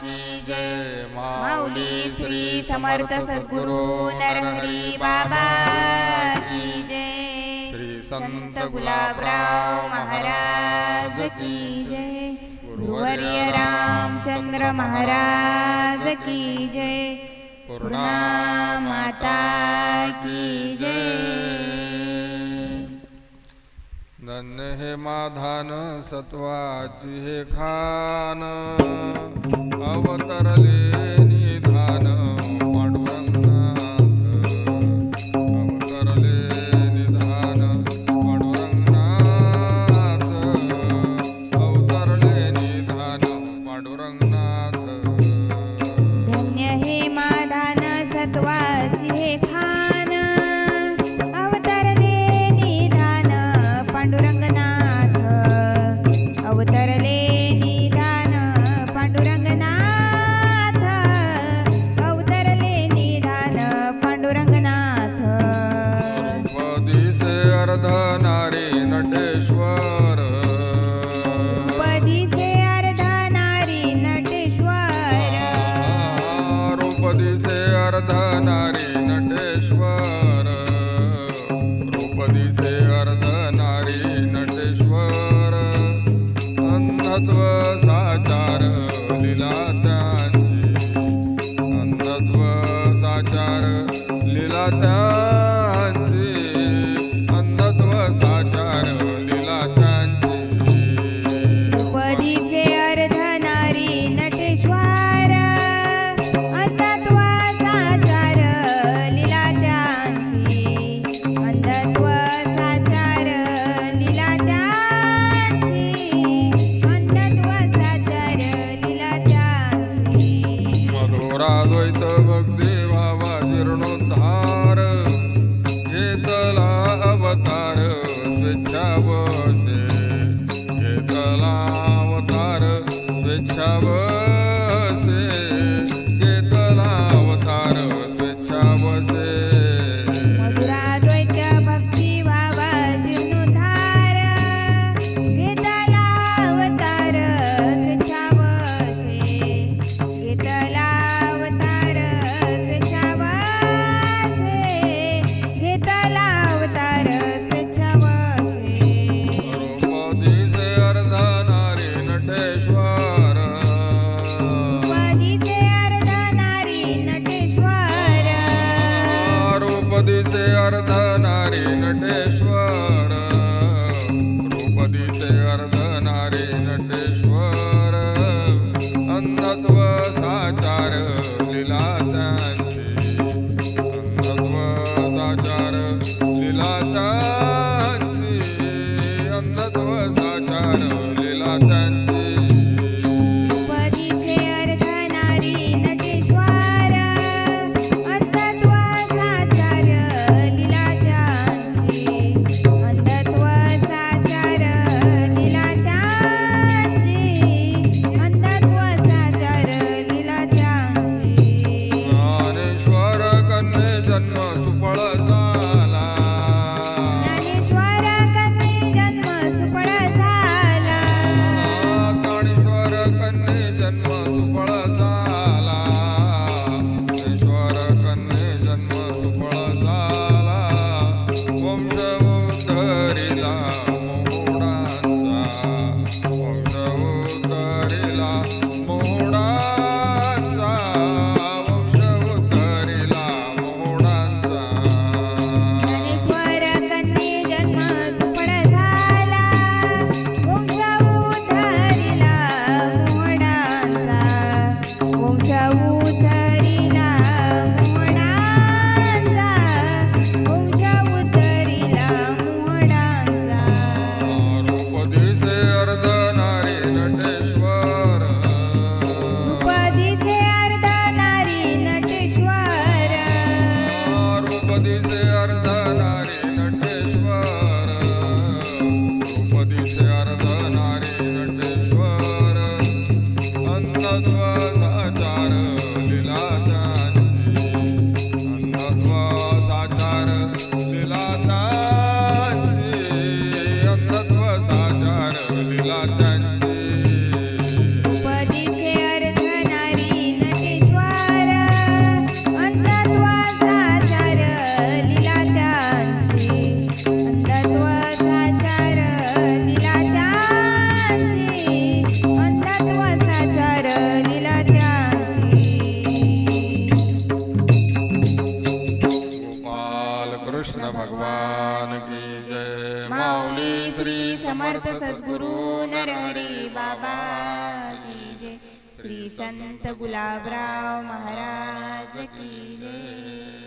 की जय. माऊली श्री समर्थ सद्गुरु नरहरी बाबा की जय. श्री संत गुलाबराव महाराज की जय. गुरुवर्य रामचंद्र महाराज की जय. पूर्णा माता की जय. धन्य हे माधान सत्वाची हे खान, अवतरले निधान पांडुरंगनाथ. अवतरले निधान पांडुरंगनाथ. अवतरले निधान पांडुरंगनाथ. धन्य हे माधान सत्वाची हे खान, अवतरले निधान पांडुरंगनाथ. अवतरले निधान पांडुरंगनाथ. अवतरले निधान पांडुरंगनाथ. पदीसे अर्धनारी नटेश्वर. पदीचे अर्धनारी नटेश्वर. रूपदिसे अर्धनारी नटेश्वर. रूपदिसे अर्धनारी नटेश्वर. अंधत्व साचार लीला त्यांची. अंधत्व साचार लीला त्यांची. अंधत्व साचार लीला त्यांची. पदीचे अर्धनारी नटेश्वर. अंधत्व साचार लीला त्यांची. अंधत्व साचार लीला त्यांची. अंधत्व साचार लीला त्यांची. मधुराद्वैत भक्ती भावा जीर्णोद्धार. घेतला अवतार स्वेच्छावसे. घेतला अवतार स्वेच्छावसे. घेतला अवतार स्वेच्छावसे. मधुराद्वैत भक्ती भावा जीर्णोद्धार. घेतला अवतार स्वेच्छावसे. घेतला अवतार स्वेच्छावसे. घेतला अवतार स्वेच्छावसे. रूपदिसे अर्धनारी नटेश्वर. पदीचे अर्धनारी नटेश्वर. रूपदिसे अर्धनारी नटेश्वर. रूपदिसे अर्धनारी नटेश्वर. अंधत्व साचार लीला त्यांची. अंधत्व साचार लीला त्यांची. अंधत्व साचार लीला त्यांची. पदीचे अर्धनारी नटेश्वर. अंधत्व साचार लीला त्यांची. अंधत्व साचार लीला त्यांची. अंधत्व साचार लीला त्यांची. ज्ञानेश्वर कन्ये जन्म सुफळ झाला. ज्ञानेश्वर कन्ये जन्म सुफळ झाला. ज्ञानेश्वर कन्ये जन्म सुफळ झाला. ज्ञानेश्वर कन्ये जन्म सुफळ झाला. वंश उद्धरिला मोडांचा. वंश उद्धरिला मोडांचा. वंश उद्धरिला मोडांचा. ज्ञानेश्वर कन्ये जन्म सुफळ झाला. वंश उद्धरिला मोडांचा. वंश उद्धरिला मोडांचा. वंश उद्धरिला मोडांचा. रूपदिसे अर्धनारी नटेश्वर. पदीचे अर्धनारी नटेश्वर. रूपदिसे अर्धनारी नटेश्वर. रूपदिसे अर्धनारी नटेश्वर. अंधत्व साचार लीला त्यांची. अंधत्व साचार लीला त्यांची. अंधत्व साचार लीला त्यांची. पदीचे अर्धनारी समर्थ सद्गुरु नरहरी बाबा की जय. श्री संत गुलाबराव महाराज की जय.